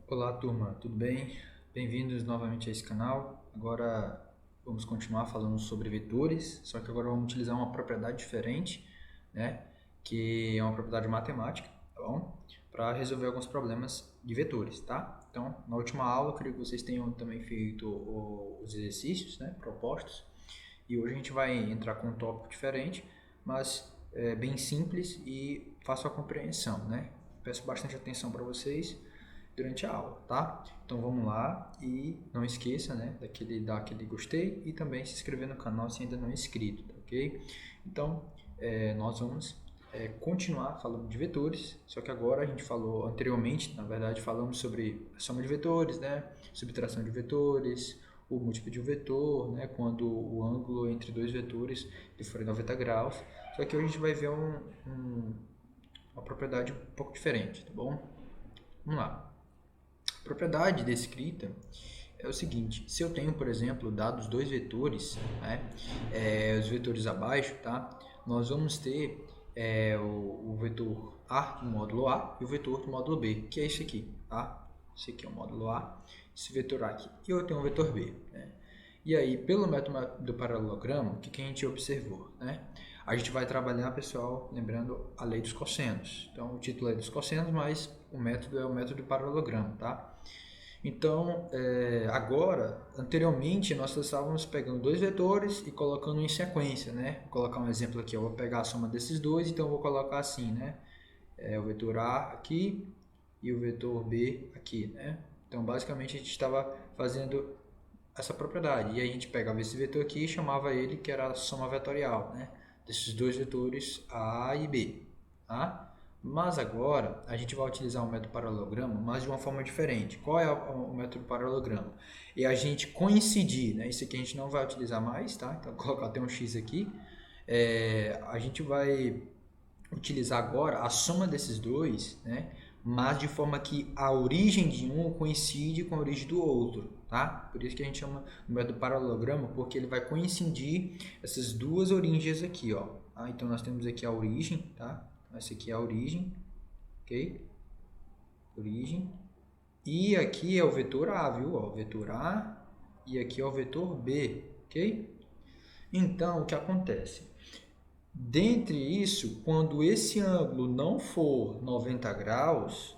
Olá, turma, tudo bem? Bem-vindos novamente a esse canal. Agora vamos continuar falando sobre vetores, só que agora vamos utilizar uma propriedade diferente, né? Que é uma propriedade matemática, tá bom? Para resolver alguns problemas de vetores, tá? Então, na última aula, eu queria que vocês tenham também feito os exercícios, né? Propostos. E hoje a gente vai entrar com um tópico diferente, mas bem simples e fácil a compreensão, né? Peço bastante atenção para vocês durante a aula, tá? Então vamos lá e não esqueça, né, dar aquele gostei e também se inscrever no canal se ainda não é inscrito, tá ok? Então nós vamos continuar falando de vetores, só que agora a gente falou anteriormente, na verdade falamos sobre a soma de vetores, né, subtração de vetores, o múltiplo de um vetor, né, quando o ângulo entre dois vetores for 90 graus, só que hoje a gente vai ver uma propriedade um pouco diferente, tá bom? Vamos lá. Propriedade descrita é o seguinte: se eu tenho, por exemplo, dados dois vetores, né, os vetores abaixo, tá, nós vamos ter o vetor A do módulo A e o vetor do módulo B, que é esse aqui, tá? Esse aqui é o módulo A, esse vetor A aqui, e eu tenho o vetor B, né? E aí, pelo método do paralelogramo, o que a gente observou, né? A gente vai trabalhar, pessoal, lembrando a lei dos cossenos. Então, o título é dos cossenos, mas o método é o método do paralelogramo, tá? Então, agora, anteriormente, nós estávamos pegando dois vetores e colocando em sequência, né? Vou colocar um exemplo aqui, eu vou pegar a soma desses dois, então eu vou colocar assim, né? O vetor A aqui e o vetor B aqui, né? Então, basicamente, a gente estava fazendo essa propriedade. E aí a gente pegava esse vetor aqui e chamava ele que era a soma vetorial, né? Desses dois vetores A e B, tá? Mas agora a gente vai utilizar o método paralelogramo, mas de uma forma diferente. Qual é o método paralelogramo? É a gente coincidir, né? Isso aqui a gente não vai utilizar mais, tá? Então vou colocar até um X aqui. A gente vai utilizar agora a soma desses dois, né? Mas de forma que a origem de um coincide com a origem do outro, tá? Por isso que a gente chama o método paralelogramo, porque ele vai coincidir essas duas origens aqui, ó. Tá? Então nós temos aqui a origem, tá? Essa aqui é a origem, ok? Origem. E aqui é o vetor A, viu? Ó, o vetor A e aqui é o vetor B, ok? Então, o que acontece? Dentre isso, quando esse ângulo não for 90 graus,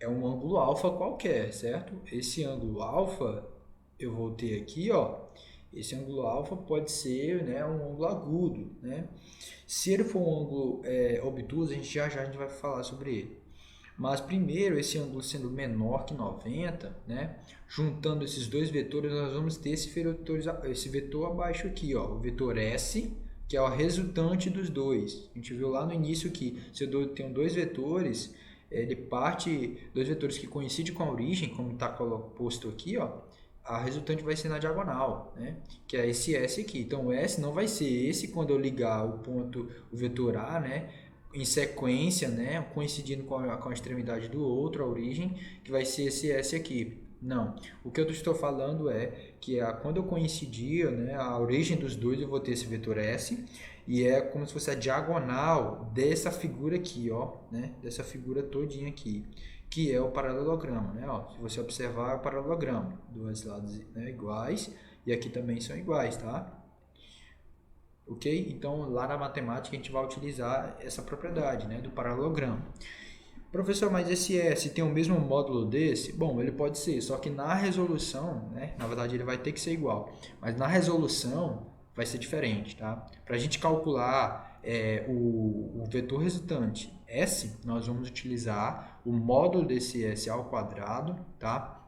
é um ângulo alfa qualquer, certo? Esse ângulo alfa, eu vou ter aqui, ó, esse ângulo alfa pode ser, né, um ângulo agudo, né? Se ele for um ângulo obtuso, a gente vai falar sobre ele. Mas primeiro, esse ângulo sendo menor que 90, né, juntando esses dois vetores, nós vamos ter esse vetor abaixo aqui, ó, o vetor S, que é o resultante dos dois. A gente viu lá no início que se eu tenho dois vetores, dois vetores que coincidem com a origem, como está posto aqui, ó, a resultante vai ser na diagonal, né? Que é esse S aqui. Então o S não vai ser esse quando eu ligar o vetor A, né? Em sequência, né? Coincidindo com a extremidade do outro, a origem, que vai ser esse S aqui. Não. O que eu estou falando é que quando eu coincidir, né, a origem dos dois, eu vou ter esse vetor S, e é como se fosse a diagonal dessa figura aqui, ó, né? Dessa figura todinha aqui, que é o paralelogramo, né? Ó, se você observar, é o paralelogramo, dois lados, né, iguais, e aqui também são iguais, tá? Ok? Então, lá na matemática, a gente vai utilizar essa propriedade, né, do paralelogramo. Professor, mas esse S tem o mesmo módulo desse? Bom, ele pode ser, só que na resolução, né, na verdade ele vai ter que ser igual, mas na resolução vai ser diferente, tá? Para a gente calcular o vetor resultante S, nós vamos utilizar o módulo desse S ao quadrado, tá?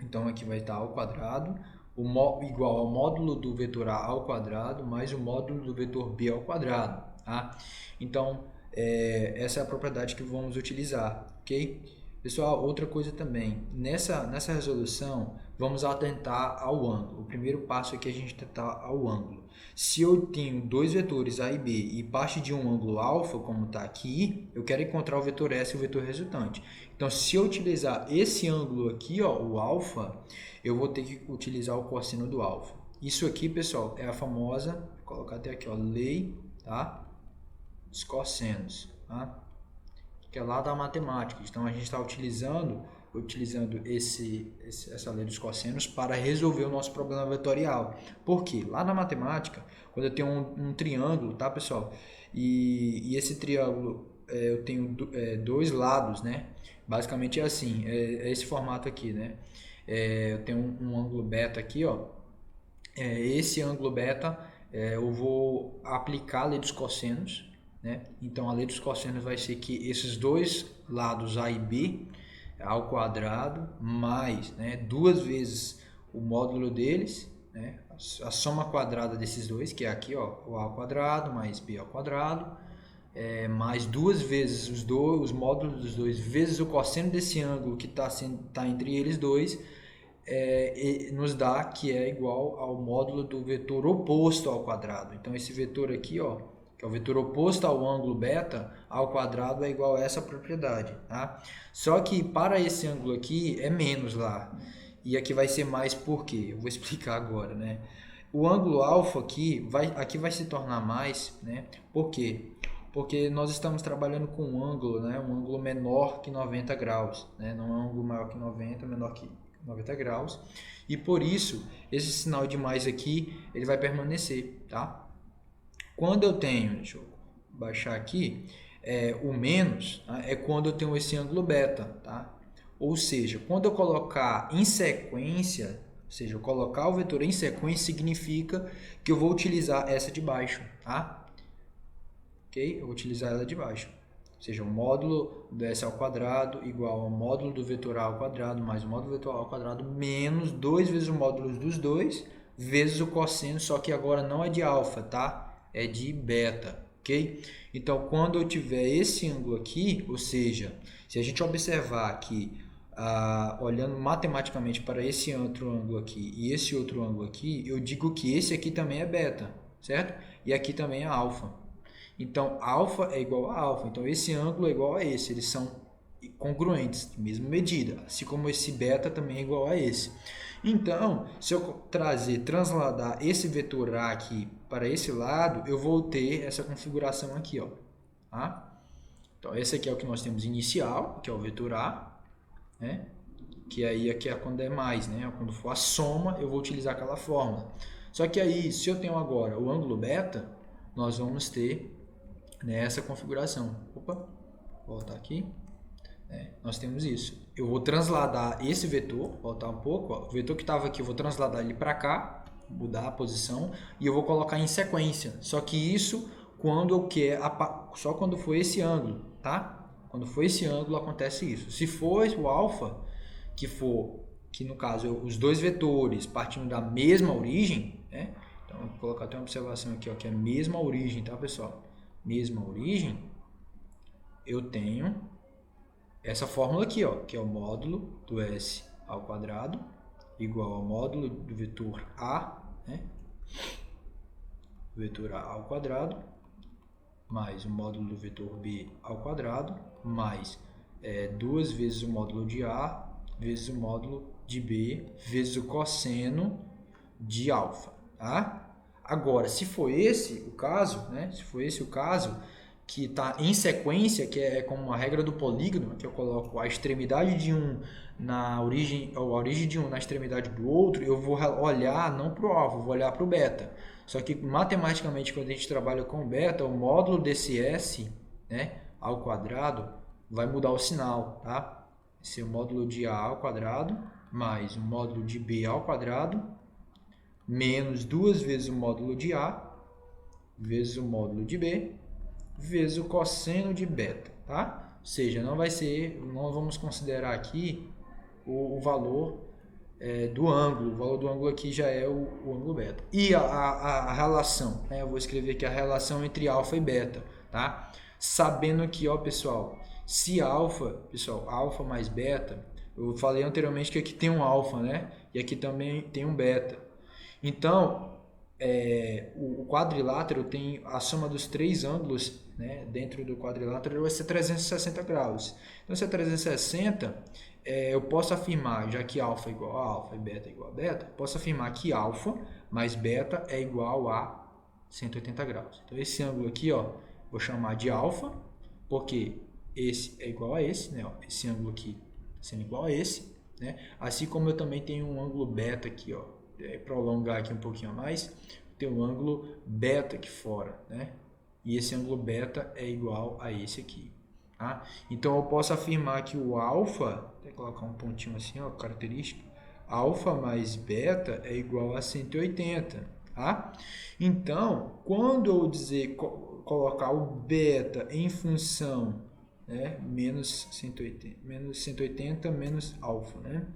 Então aqui vai estar ao quadrado, igual ao módulo do vetor A ao quadrado, mais o módulo do vetor B ao quadrado, tá? Então, essa é a propriedade que vamos utilizar, ok? Pessoal, outra coisa também, nessa resolução, vamos atentar ao ângulo. O primeiro passo aqui é a gente atentar ao ângulo. Se eu tenho dois vetores A e B e parte de um ângulo alfa, como está aqui, eu quero encontrar o vetor S e o vetor resultante. Então, se eu utilizar esse ângulo aqui, ó, o alfa, eu vou ter que utilizar o cosseno do alfa. Isso aqui, pessoal, é a famosa, vou colocar até aqui, ó, lei, tá, dos cossenos, tá? Que é lá da matemática. Então, a gente está utilizando utilizando essa lei dos cossenos para resolver o nosso problema vetorial. Por quê? Lá na matemática, quando eu tenho um triângulo, tá, pessoal? E esse triângulo, eu tenho dois lados, né? Basicamente é assim, é esse formato aqui, né? Eu tenho um ângulo beta aqui, ó. Esse ângulo beta, eu vou aplicar a lei dos cossenos, né? Então a lei dos cossenos vai ser que esses dois lados A e B ao quadrado mais, né, duas vezes o módulo deles, né, a soma quadrada desses dois, que é aqui, ó, o A ao quadrado mais B ao quadrado, mais duas vezes os módulos dos dois vezes o cosseno desse ângulo que está entre eles dois, nos dá que é igual ao módulo do vetor oposto ao quadrado. Então esse vetor aqui, ó, que é o vetor oposto ao ângulo beta, ao quadrado é igual a essa propriedade, tá? Só que para esse ângulo aqui é menos lá, e aqui vai ser mais por quê? Eu vou explicar agora, né? O ângulo alfa aqui vai se tornar mais, né? Por quê? Porque nós estamos trabalhando com um ângulo, né? Um ângulo menor que 90 graus, né? Não é um ângulo maior que 90, menor que 90 graus, e por isso esse sinal de mais aqui ele vai permanecer, tá? Quando eu tenho, deixa eu baixar aqui, o menos, tá? É quando eu tenho esse ângulo beta, tá? Ou seja, quando eu colocar em sequência, ou seja, eu colocar o vetor em sequência significa que eu vou utilizar essa de baixo, tá? Ok? Eu vou utilizar ela de baixo. Ou seja, o módulo do S ao quadrado igual ao módulo do vetor A ao quadrado mais o módulo do vetor A ao quadrado menos 2 vezes o módulo dos dois vezes o cosseno, só que agora não é de alfa, tá? É de beta, ok? Então, quando eu tiver esse ângulo aqui, ou seja, se a gente observar aqui, olhando matematicamente para esse outro ângulo aqui e esse outro ângulo aqui, eu digo que esse aqui também é beta, certo? E aqui também é alfa. Então, alfa é igual a alfa. Então, esse ângulo é igual a esse. Eles são congruentes, mesma medida. Assim como esse beta também é igual a esse. Então, se eu transladar esse vetor A aqui para esse lado, eu vou ter essa configuração aqui, ó. Tá? Então, esse aqui é o que nós temos inicial, que é o vetor A, né? Que aí aqui é quando é mais, né? Quando for a soma, eu vou utilizar aquela fórmula. Só que aí, se eu tenho agora o ângulo beta, nós vamos ter nessa configuração. Opa, vou voltar aqui. Nós temos isso. Eu vou transladar esse vetor, voltar um pouco, ó, o vetor que estava aqui, eu vou transladar ele para cá, mudar a posição, e eu vou colocar em sequência. Só que isso quando eu quero, só quando for esse ângulo, tá? Quando for esse ângulo acontece isso. Se for o alfa, que no caso os dois vetores partindo da mesma origem, né? Então eu vou colocar até uma observação aqui, ó, que é a mesma origem, tá, pessoal? Mesma origem, eu tenho essa fórmula aqui, ó, que é o módulo do S ao quadrado igual ao módulo do vetor A, né? Vetor A ao quadrado mais o módulo do vetor B ao quadrado mais duas vezes o módulo de A vezes o módulo de B vezes o cosseno de alfa, tá? Agora, se for esse o caso, né? Se for esse o caso, que está em sequência, que é como uma regra do polígono, que eu coloco a extremidade de um na origem, ou a origem de um na extremidade do outro, eu vou olhar não para o alfa, vou olhar para o beta. Só que matematicamente, quando a gente trabalha com beta, o módulo desse S, né, ao quadrado vai mudar o sinal, tá? Esse é o módulo de A ao quadrado mais o módulo de B ao quadrado menos duas vezes o módulo de A vezes o módulo de B vezes o cosseno de beta, tá? Ou seja, não vamos considerar aqui o valor do ângulo. O valor do ângulo aqui já é o ângulo beta. E a relação, né? Eu vou escrever aqui a relação entre alfa e beta, tá? Sabendo que, ó, pessoal, se alfa, pessoal, alfa mais beta, eu falei anteriormente que aqui tem um alfa, né? E aqui também tem um beta. Então, o quadrilátero tem a soma dos três ângulos, né, dentro do quadrilátero vai ser 360 graus. Então, se é 360, eu posso afirmar, já que alfa é igual a alfa e beta é igual a beta, posso afirmar que alfa mais beta é igual a 180 graus. Então, esse ângulo aqui, ó, vou chamar de alfa, porque esse é igual a esse, né, ó, esse ângulo aqui sendo igual a esse, né? Assim como eu também tenho um ângulo beta aqui, ó, para alongar aqui um pouquinho a mais, tem um ângulo beta aqui fora, né? E esse ângulo beta é igual a esse aqui, tá? Então eu posso afirmar que o alfa, vou colocar um pontinho assim, ó, característica, alfa mais beta é igual a 180, tá? Então, quando eu dizer colocar o beta em função, né, menos 180 menos alfa, né?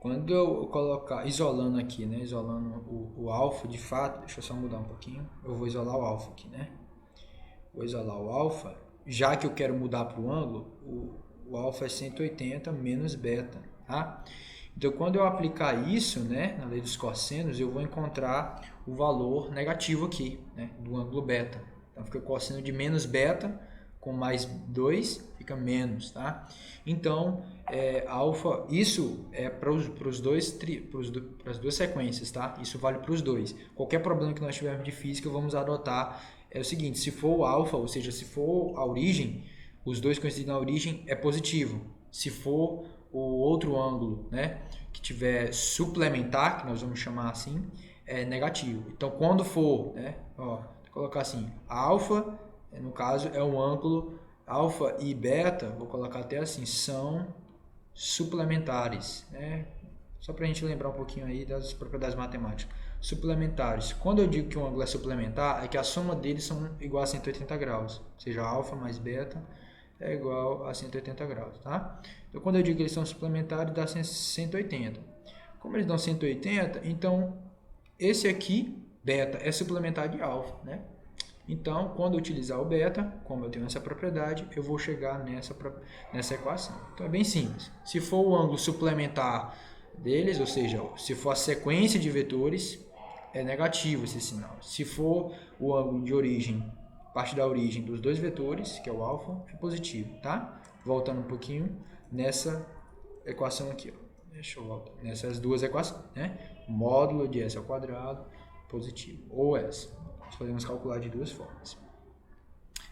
Quando eu colocar, isolando aqui, né, isolando o alfa, de fato, deixa eu só mudar um pouquinho, eu vou isolar o alfa aqui, né? Vou isolar o alfa, já que eu quero mudar para o ângulo, o alfa é 180 menos beta, tá? Então, quando eu aplicar isso, né, na lei dos cossenos, eu vou encontrar o valor negativo aqui, né, do ângulo beta. Então, fica o cosseno de menos beta com mais 2, fica menos, tá? Então, alfa, isso é para as duas sequências, tá? Isso vale para os dois. Qualquer problema que nós tivermos de física, vamos adotar é o seguinte, se for o alfa, ou seja, se for a origem, os dois coincidem na origem, é positivo. Se for o outro ângulo, né, que tiver suplementar, que nós vamos chamar assim, é negativo. Então, quando for, né, ó, vou colocar assim, alfa, no caso, é um ângulo, alfa e beta, vou colocar até assim, são suplementares, né? Só para a gente lembrar um pouquinho aí das propriedades matemáticas. Suplementares. Quando eu digo que um ângulo é suplementar, é que a soma deles são igual a 180 graus. Ou seja, alfa mais beta é igual a 180 graus, tá? Então, quando eu digo que eles são suplementares, dá 180. Como eles dão 180, então esse aqui, beta, é suplementar de alfa, né? Então, quando eu utilizar o beta, como eu tenho essa propriedade, eu vou chegar nessa equação. Então, é bem simples. Se for o ângulo suplementar deles, ou seja, se for a sequência de vetores, é negativo esse sinal. Se for o ângulo de origem, parte da origem dos dois vetores, que é o alfa, é positivo, tá? Voltando um pouquinho nessa equação aqui, ó. Deixa eu voltar. Nessas duas equações, né? Módulo de S ao quadrado, positivo, ou S. Nós podemos calcular de duas formas.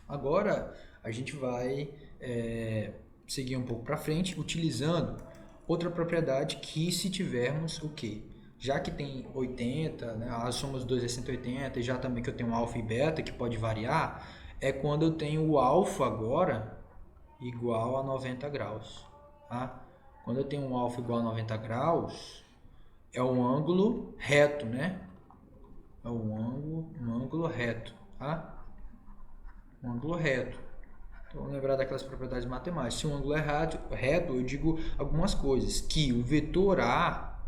Agora, a gente vai seguir um pouco para frente, utilizando outra propriedade que se tivermos o quê? Já que tem 80, né, a soma dos dois é 180, e já também que eu tenho alfa e beta, que pode variar, é quando eu tenho o alfa agora igual a 90 graus. Tá? Quando eu tenho um alfa igual a 90 graus, é um ângulo reto, né? É um ângulo reto, tá? Um ângulo reto. Então, vamos lembrar daquelas propriedades matemáticas. Se um ângulo é reto, eu digo algumas coisas. Que o vetor A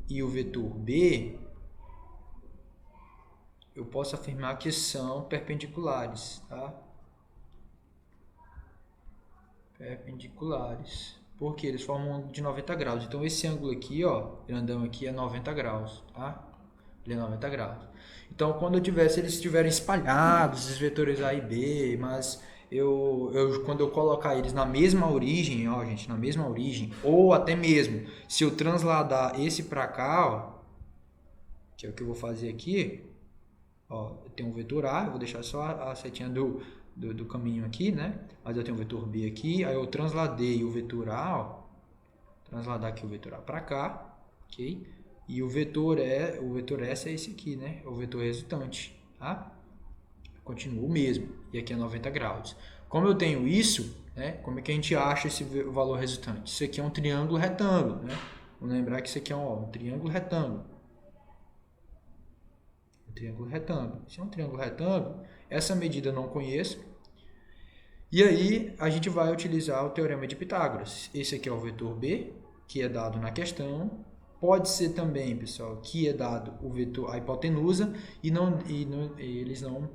e o vetor B, eu posso afirmar que são perpendiculares, tá? Perpendiculares. Porque eles formam um ângulo de 90 graus. Então, esse ângulo aqui, ó, grandão aqui, é 90 graus, tá? Ele é 90 graus. Então, quando se eles estiverem espalhados, esses vetores A e B, mas quando eu colocar eles na mesma origem, ó, gente, na mesma origem, ou até mesmo, se eu transladar esse para cá, ó, que é o que eu vou fazer aqui, ó, eu tenho um vetor A, eu vou deixar só a setinha do caminho aqui, né? Mas eu tenho um vetor B aqui, aí eu transladei o vetor A, ó, transladar aqui o vetor A para cá, ok? E o vetor S é esse aqui, né? É o vetor resultante, tá? Continua o mesmo. E aqui é 90 graus. Como eu tenho isso, né? Como é que a gente acha esse valor resultante? Isso aqui é um triângulo retângulo, né? Vamos lembrar que isso aqui é um triângulo retângulo. Um triângulo retângulo. Se é um triângulo retângulo, essa medida eu não conheço. E aí a gente vai utilizar o teorema de Pitágoras. Esse aqui é o vetor B, que é dado na questão. Pode ser também, pessoal, que é dado o vetor, a hipotenusa e eles não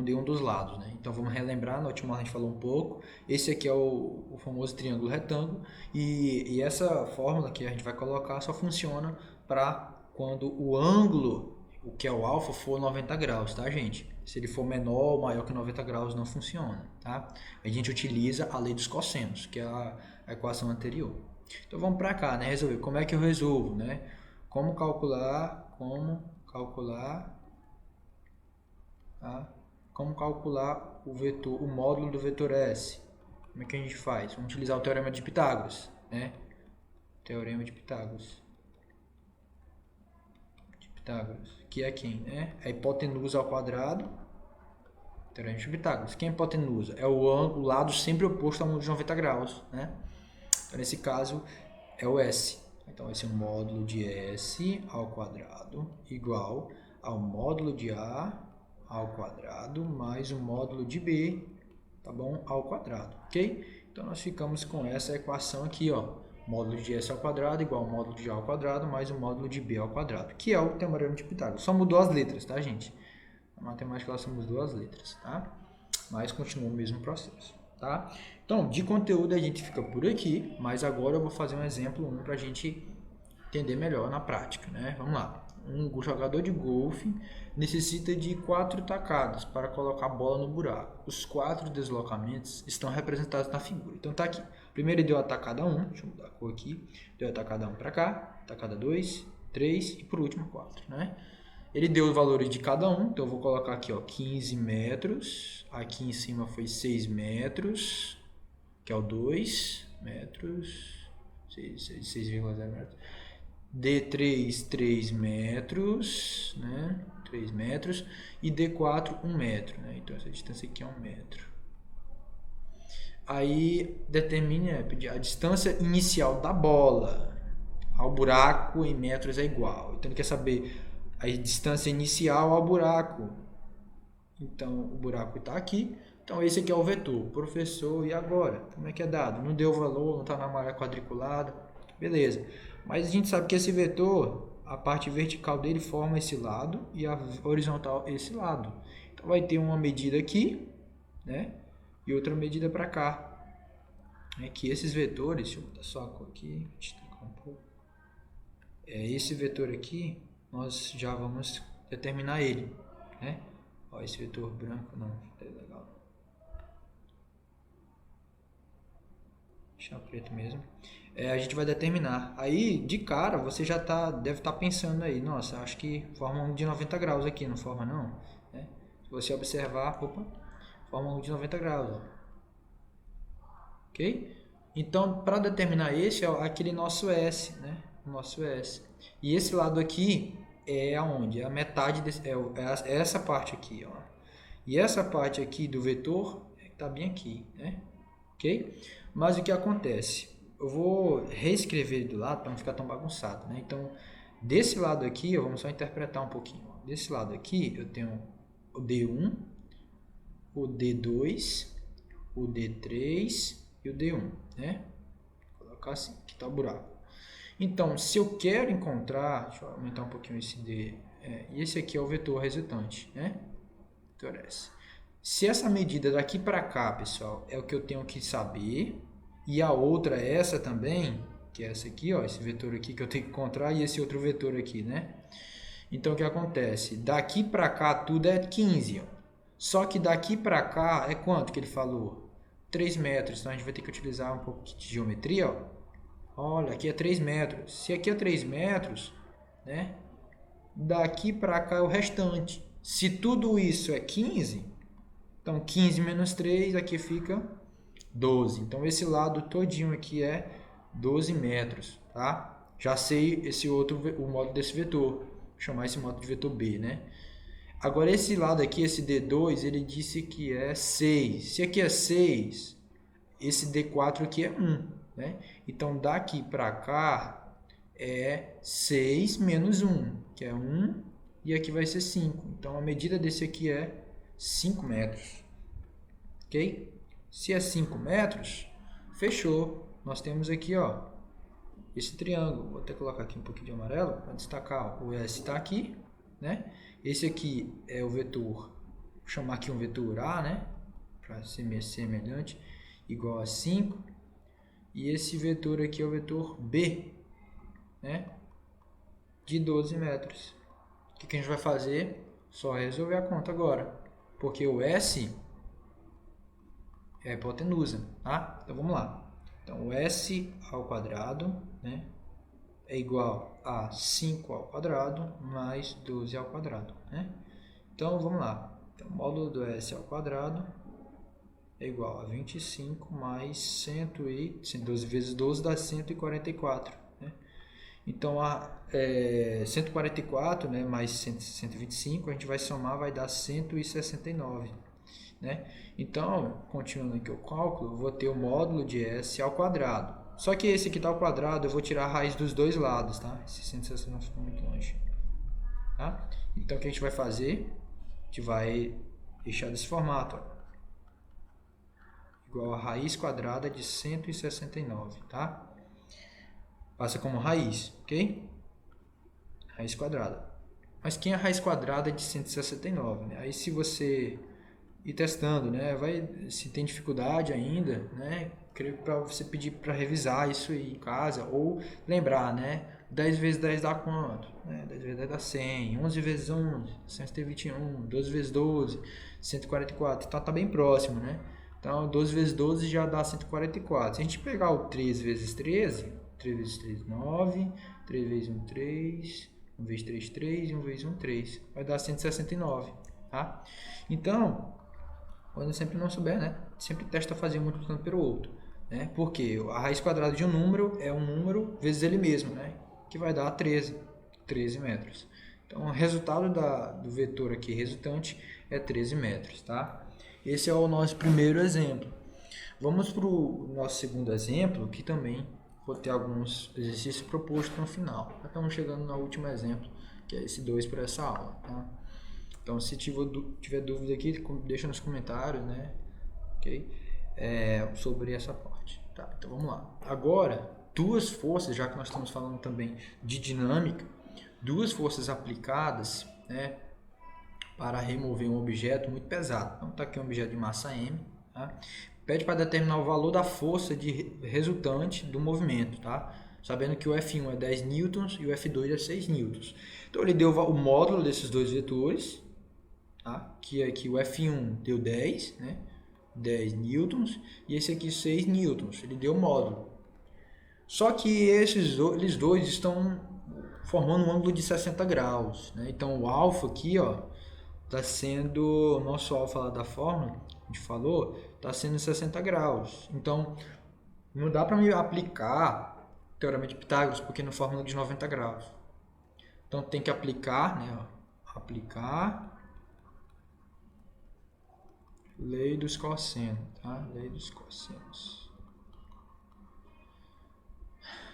dêem um dos lados, né? Então vamos relembrar, na última aula a gente falou um pouco. Esse aqui é o famoso triângulo retângulo e essa fórmula que a gente vai colocar só funciona para quando o ângulo, o que é o alfa, for 90 graus, tá, gente? Se ele for menor ou maior que 90 graus, não funciona, tá? A gente utiliza a lei dos cossenos, que é a equação anterior. Então vamos para cá, né? Resolver. Como é que eu resolvo, né? Como calcular, tá? Como calcular o módulo do vetor S? como é que a gente faz? Vamos utilizar o Teorema de Pitágoras, né? Teorema de Pitágoras. Que é quem, né? A hipotenusa ao quadrado. Teorema de Pitágoras. Quem é a hipotenusa? É o lado sempre oposto ao ângulo de 90 graus, né? Então, nesse caso, é o S. Então, vai ser um módulo de S ao quadrado igual ao módulo de A ao quadrado mais o módulo de B, tá bom? Ao quadrado, ok? Então, nós ficamos com essa equação aqui, ó. Módulo de S ao quadrado igual ao módulo de A ao quadrado mais o módulo de B ao quadrado, que é o Teorema de Pitágoras. Só mudou as letras, tá, gente? Na matemática, ela só mudou as letras, tá? Mas continua o mesmo processo, tá? Então, de conteúdo a gente fica por aqui, mas agora eu vou fazer um exemplo para a gente entender melhor na prática, né? Vamos lá. Um jogador de golfe necessita de 4 tacadas para colocar a bola no buraco. Os 4 deslocamentos estão representados na figura. Então tá aqui. Primeiro ele deu a tacada 1, deixa eu mudar a cor aqui. Deu a tacada 1 para cá, tacada 2, 3 e por último 4, né? Ele deu os valores de cada um, então eu vou colocar aqui, ó, 15 metros. Aqui em cima foi 6 metros, que é o 2 metros, 6,0 metros. D3, 3 metros, né? 3 metros. E D4, 1 metro, né? Então essa distância aqui é 1 metro. Aí determine a distância inicial da bola ao buraco em metros é igual. Então ele quer saber a distância inicial ao buraco. Então o buraco está aqui. Então esse aqui é o vetor. Professor, e agora? Como é que é dado? Não deu valor, não está na malha quadriculada. Beleza. Mas a gente sabe que esse vetor, a parte vertical dele forma esse lado e a horizontal esse lado. Então vai ter uma medida aqui, né? E outra medida para cá. É que esses vetores, deixa eu botar só a cor aqui, destacar um pouco. Esse vetor aqui, nós já vamos determinar ele, né? Ó, esse vetor branco não, é legal. Deixar preto mesmo. A gente vai determinar. Aí, de cara, você já deve estar pensando aí, nossa, acho que forma um ângulo de 90 graus aqui, não forma não? Né? Se você observar, opa, forma um ângulo de 90 graus, ó. Ok? Então, para determinar esse, é aquele nosso S, né? O nosso S. E esse lado aqui é aonde? É a metade, é essa parte aqui, ó. E essa parte aqui do vetor está bem aqui, né? Ok? Mas o que acontece? Eu vou reescrever ele do lado para não ficar tão bagunçado, né? Então, desse lado aqui, vamos só interpretar um pouquinho. Desse lado aqui, eu tenho o D1, o D2, o D3 e o D1, né? Vou colocar assim, aqui está o buraco. Então, se eu quero encontrar, deixa eu aumentar um pouquinho esse D, e esse aqui é o vetor resultante, né? Vetor S. Se essa medida daqui para cá, pessoal, é o que eu tenho que saber, e a outra é essa também, que é essa aqui, ó, esse vetor aqui que eu tenho que encontrar, e esse outro vetor aqui, né? Então, o que acontece? Daqui para cá tudo é 15, ó. Só que daqui para cá é quanto que ele falou? 3 metros, então a gente vai ter que utilizar um pouco de geometria, ó. Olha, aqui é 3 metros. Se aqui é 3 metros, né? Daqui para cá é o restante. Se tudo isso é 15, então 15 menos 3, aqui fica 12. Então esse lado todinho aqui é 12 metros, tá? Já sei esse outro, o módulo desse vetor. Vou chamar esse módulo de vetor B, né? Agora esse lado aqui, esse D2, ele disse que é 6. Se aqui é 6, esse D4 aqui é 1. Né? Então, daqui para cá é 6 menos 1, que é 1, e aqui vai ser 5. Então, a medida desse aqui é 5 metros. Ok? Se é 5 metros, fechou. Nós temos aqui, ó, esse triângulo. Vou até colocar aqui um pouquinho de amarelo para destacar. Ó, o S está aqui, né? Esse aqui é o vetor, vou chamar aqui um vetor A, né? Para ser semelhante, igual a 5. E esse vetor aqui é o vetor B, né? De 12 metros. O que a gente vai fazer? Só resolver a conta agora. Porque o S é a hipotenusa, tá? Então vamos lá. Então o S ao quadrado, né? É igual a 5 ao quadrado mais 12 ao quadrado, né? Então vamos lá. Então, módulo do S ao quadrado é igual a 25 mais 12 vezes 12 dá 144, né? Então, 144, né, mais 125, a gente vai somar, vai dar 169, né? Então, continuando aqui o cálculo, eu vou ter o módulo de S ao quadrado. Só que esse aqui está ao quadrado, eu vou tirar a raiz dos dois lados, tá? Esse 169 ficou muito longe, tá? Então, o que a gente vai fazer? A gente vai deixar desse formato, ó, igual a raiz quadrada de 169, tá? Passa como raiz, ok? Raiz quadrada. Mas quem é a raiz quadrada de 169, né? Aí se você ir testando, né? Se tem dificuldade ainda, né? Creio que para você pedir para revisar isso aí em casa ou lembrar, né? 10 vezes 10 dá quanto? 10 vezes 10 dá 100, 11 vezes 11, 121, 12 vezes 12, 144. Então tá bem próximo, né? Então 12 vezes 12 já dá 144. Se a gente pegar o 3 vezes 13, 3 vezes 3, 9, 3 vezes 1, 3, 1 vezes 3, 3 e 1 vezes 1, 3. Vai dar 169, tá? Então, quando sempre não souber, né? Sempre testa fazer um multiplicando pelo outro, né? Porque a raiz quadrada de um número é um número vezes ele mesmo, né? Que vai dar 13 metros. Então, o resultado do vetor aqui resultante é 13 metros, tá? Esse é o nosso primeiro exemplo. Vamos para o nosso segundo exemplo, que também vou ter alguns exercícios propostos no final. Estamos chegando no último exemplo, que é esse 2 para essa aula, tá? Então, se tiver dúvida aqui, deixa nos comentários, né? Ok? Sobre essa parte. Tá, então vamos lá. Agora, duas forças, já que nós estamos falando também de dinâmica, duas forças aplicadas, né, para remover um objeto muito pesado. Então, está aqui um objeto de massa M, tá? Pede para determinar o valor da força resultante do movimento, tá? Sabendo que o F1 é 10 newtons e o F2 é 6 newtons. Então, ele deu o módulo desses dois vetores, tá? Que aqui o F1 deu 10, né? 10 newtons, e esse aqui 6 newtons, ele deu módulo. Só que eles dois estão formando um ângulo de 60 graus, né? Então o alfa aqui, ó, está sendo, nosso alfa lá da fórmula, a gente falou, está sendo 60 graus. Então não dá para me aplicar teorema de Pitágoras, porque na fórmula de 90 graus. Então tem que aplicar, né? Ó, aplicar lei dos cossenos, tá? Lei dos cossenos.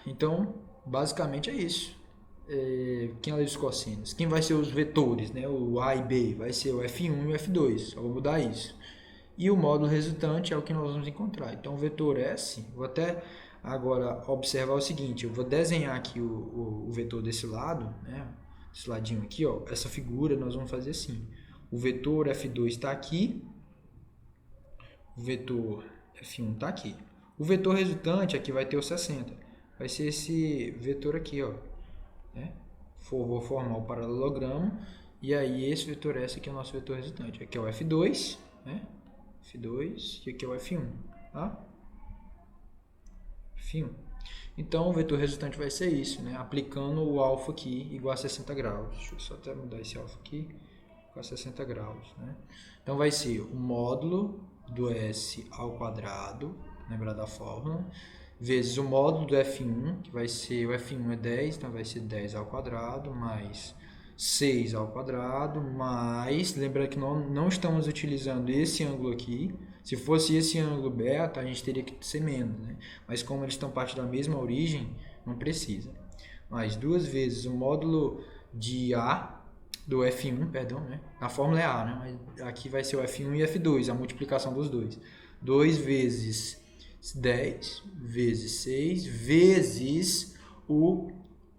Então, basicamente é isso. Quem é a lei dos cossenos? Quem vai ser os vetores, né? O A e B vai ser o F1 e o F2. Só vou mudar isso. E o módulo resultante é o que nós vamos encontrar. Então, o vetor S, vou até agora observar o seguinte. Eu vou desenhar aqui o vetor desse lado, né? Esse ladinho aqui, ó. Essa figura nós vamos fazer assim. O vetor F2 está aqui. O vetor F1 está aqui. O vetor resultante aqui vai ter o 60. Vai ser esse vetor aqui, ó. Né? Vou formar o paralelogramo. E aí esse vetor S aqui é o nosso vetor resultante. Aqui é o F2, né? F2 e aqui é o F1. Tá? F1. Então o vetor resultante vai ser isso, né? Aplicando o alfa aqui igual a 60 graus. Deixa eu só até mudar esse alfa aqui. Igual a 60 graus. Né? Então vai ser o módulo do S ao quadrado, lembrar da fórmula, vezes o módulo do F1, que vai ser, o F1 é 10, então vai ser 10 ao quadrado, mais 6 ao quadrado, mais, lembrando que não estamos utilizando esse ângulo aqui, se fosse esse ângulo beta, a gente teria que ser menos, né? Mas como eles estão parte da mesma origem, não precisa. Mais 2 vezes o módulo de A, do F1, perdão, né? A fórmula é A, né? Mas aqui vai ser o F1 e F2, a multiplicação dos dois. 2 vezes 10 vezes 6 vezes o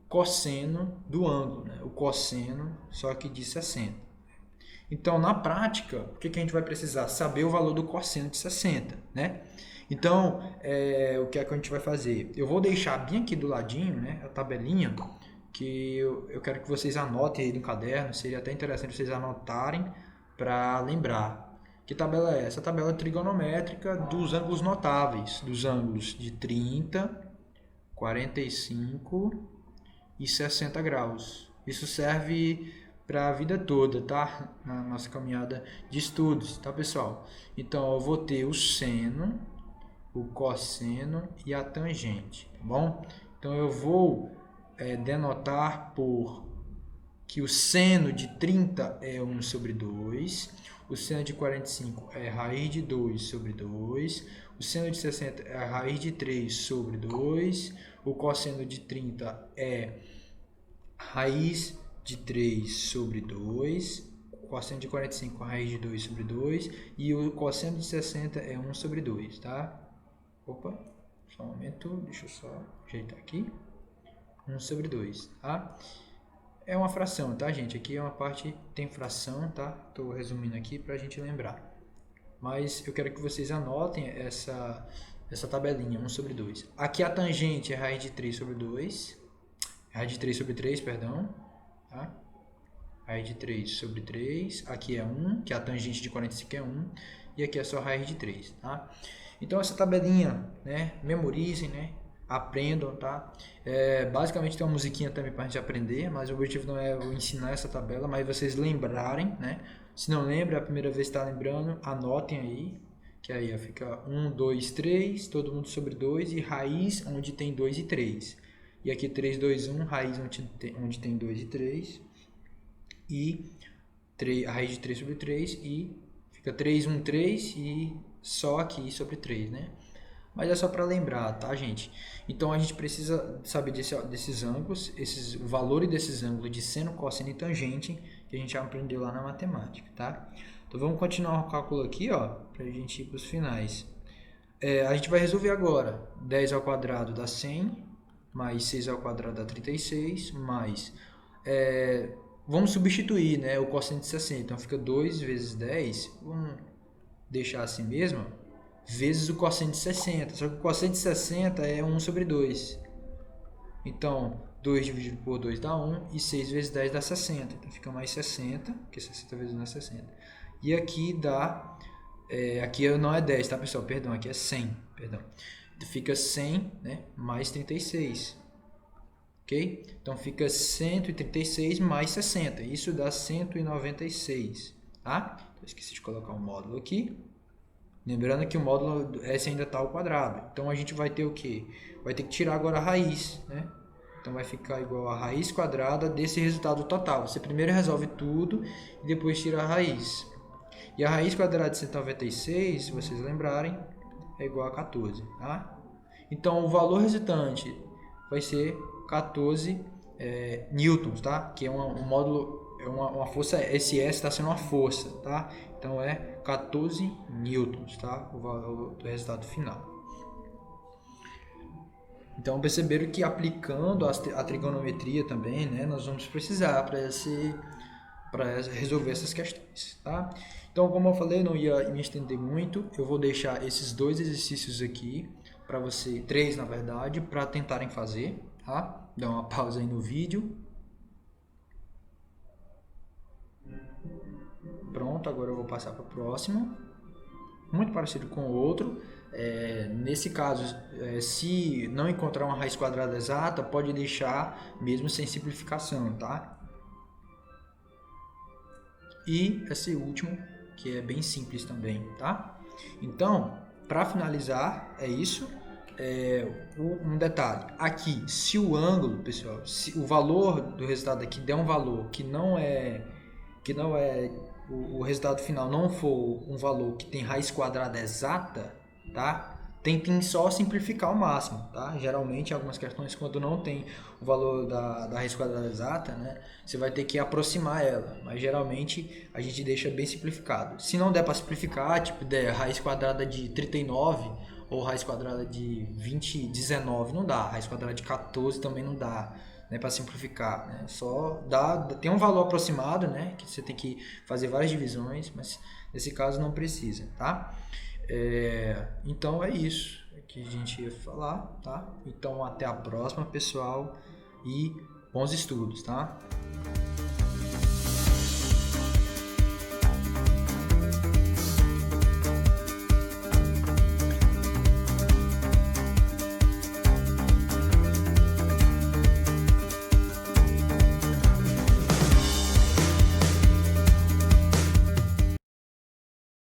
cosseno do ângulo, né? O cosseno, só que de 60. Então, na prática, o que a gente vai precisar? Saber o valor do cosseno de 60, né? Então, o que é que a gente vai fazer? Eu vou deixar bem aqui do ladinho, né? A tabelinha, que eu quero que vocês anotem aí no caderno, seria até interessante vocês anotarem para lembrar. Que tabela é essa? A tabela trigonométrica dos ângulos notáveis, dos ângulos de 30, 45 e 60 graus. Isso serve para a vida toda, tá? Na nossa caminhada de estudos, tá, pessoal? Então, eu vou ter o seno, o cosseno e a tangente, tá bom? Então, eu vou denotar por que o seno de 30 é 1 sobre 2, o seno de 45 é raiz de 2 sobre 2, o seno de 60 é a raiz de 3 sobre 2, o cosseno de 30 é raiz de 3 sobre 2, o cosseno de 45 é raiz de 2 sobre 2 e o cosseno de 60 é 1 sobre 2, tá? Opa, só um momento, deixa eu só ajeitar aqui. 1 sobre 2, tá? É uma fração, tá, gente? Aqui é uma parte, tem fração, tá? Tô resumindo aqui pra gente lembrar. Mas eu quero que vocês anotem essa tabelinha, 1 sobre 2. Aqui a tangente é raiz de 3 sobre 2. Raiz de 3 sobre 3, perdão. Tá? Raiz de 3 sobre 3. Aqui é 1, que a tangente de 45 é 1. E aqui é só raiz de 3, tá? Então essa tabelinha, né? Memorizem, né? Aprendam, tá? Basicamente tem uma musiquinha também para a gente aprender, mas o objetivo não é eu ensinar essa tabela, mas vocês lembrarem, né? Se não lembra, a primeira vez que está lembrando, anotem aí, que aí fica 1, 2, 3, todo mundo sobre 2 e raiz onde tem 2 e 3. E aqui 3, 2, 1, raiz onde tem 2 e 3 e a raiz de 3 sobre 3 e fica 3, 1, 3 e só aqui sobre 3, né? Mas é só para lembrar, tá, gente? Então a gente precisa saber desses ângulos, o valor desses ângulos de seno, cosseno e tangente que a gente já aprendeu lá na matemática, tá? Então vamos continuar o cálculo aqui, ó, para a gente ir para os finais. A gente vai resolver agora. 10 ao quadrado dá 100, mais 6 ao quadrado dá 36, mais... vamos substituir, né, o cosseno de 60. Então fica 2 vezes 10, vamos deixar assim mesmo, vezes o cosseno de 60. Só que o cosseno de 60 é 1 sobre 2. Então, 2 dividido por 2 dá 1 e 6 vezes 10 dá 60. Então, fica mais 60, porque 60 vezes 1 é 60. E aqui dá... aqui não é 10, tá, pessoal? Perdão, aqui é 100. Perdão. Então, fica 100, né, mais 36. Ok? Então, fica 136 mais 60. Isso dá 196. Tá? Então, esqueci de colocar um módulo aqui. Lembrando que o módulo S ainda está ao quadrado. Então, a gente vai ter o quê? Vai ter que tirar agora a raiz, né? Então, vai ficar igual a raiz quadrada desse resultado total. Você primeiro resolve tudo e depois tira a raiz. E a raiz quadrada de 196, se vocês lembrarem, é igual a 14. Tá? Então, o valor resultante vai ser 14 newtons, tá? Que é um módulo, uma força, esse S está sendo uma força, tá? Então é 14 newtons, tá? O valor do resultado final. Então perceberam que aplicando a trigonometria também, né, nós vamos precisar para resolver essas questões, tá? Então, como eu falei, não ia me estender muito, eu vou deixar esses 2 exercícios aqui para você, 3 na verdade, para tentarem fazer, tá? Dá uma pausa aí no vídeo. Pronto, agora eu vou passar para o próximo. Muito parecido com o outro. Nesse caso, se não encontrar uma raiz quadrada exata, pode deixar mesmo sem simplificação, tá? E esse último, que é bem simples também, tá? Então, para finalizar, é isso. Um detalhe, aqui, se o ângulo, pessoal, se o valor do resultado aqui der um valor que não é o resultado final não for um valor que tem raiz quadrada exata, tá? Tentem só simplificar ao máximo, tá? Geralmente, algumas questões, quando não tem o valor da raiz quadrada exata, né? Você vai ter que aproximar ela, mas geralmente a gente deixa bem simplificado. Se não der para simplificar, tipo, der raiz quadrada de 39 ou raiz quadrada de 19, não dá. Raiz quadrada de 14 também não dá, né, para simplificar, né? Só tem um valor aproximado, né, que você tem que fazer várias divisões, mas nesse caso não precisa, tá? Então é isso que a gente ia falar, tá? Então até a próxima, pessoal, e bons estudos, tá?